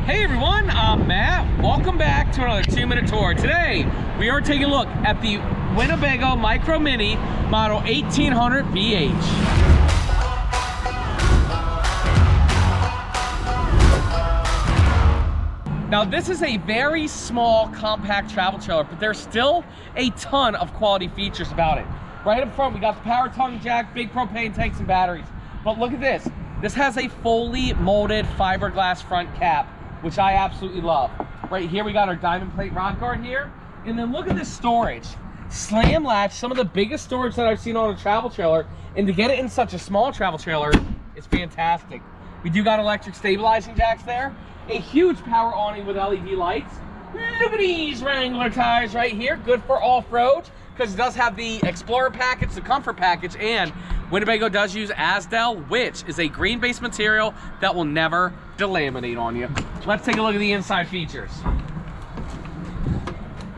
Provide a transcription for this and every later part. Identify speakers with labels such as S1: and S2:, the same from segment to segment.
S1: Hey everyone, I'm Matt. Welcome back to another 2-minute tour. Today, we are taking a look at the Winnebago Micro Mini model 1800BH. Now this is a very small compact travel trailer, but there's still a ton of quality features about it. Right up front, we got the power tongue jack, big propane tanks and batteries. But look at this. This has a fully molded fiberglass front cap, which I absolutely love. Right here, we got our diamond plate rod guard here. And then look at this storage. Slam latch, some of the biggest storage that I've seen on a travel trailer. And to get it in such a small travel trailer, it's fantastic. We do got electric stabilizing jacks there. A huge power awning with LED lights. Look at these Wrangler tires right here. Good for off-road, because it does have the Explorer package, the Comfort package, and Winnebago does use Asdel, which is a green-based material that will never delaminate on you. Let's take a look at the inside features.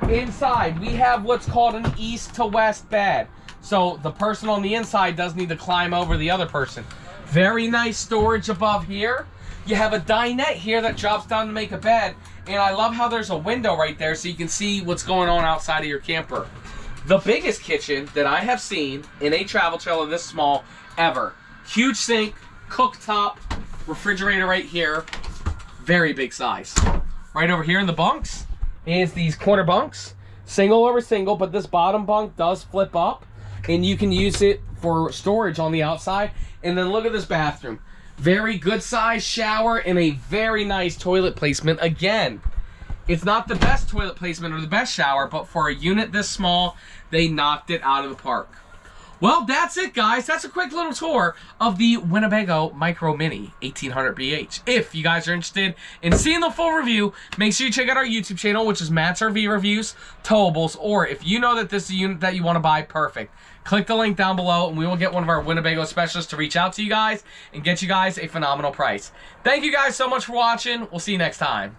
S1: Inside, we have what's called an east to west bed. So the person on the inside does need to climb over the other person. Very nice storage above here. You have a dinette here that drops down to make a bed. And I love how there's a window right there so you can see what's going on outside of your camper. The biggest kitchen that I have seen in a travel trailer this small ever. Huge sink, cooktop, refrigerator right here. Very big size. Right over here in the bunks is these corner bunks. Single over single, but this bottom bunk does flip up and you can use it for storage on the outside. And then look at this bathroom. Very good size shower and a very nice toilet placement. Again, it's not the best toilet placement or the best shower, but for a unit this small, they knocked it out of the park. Well, that's it, guys. That's a quick little tour of the Winnebago Micro Mini 1800BH. If you guys are interested in seeing the full review, make sure you check out our YouTube channel, which is Matt's RV Reviews, Towables, or if you know that this is a unit that you want to buy, perfect. Click the link down below, and we will get one of our Winnebago specialists to reach out to you guys and get you guys a phenomenal price. Thank you guys so much for watching. We'll see you next time.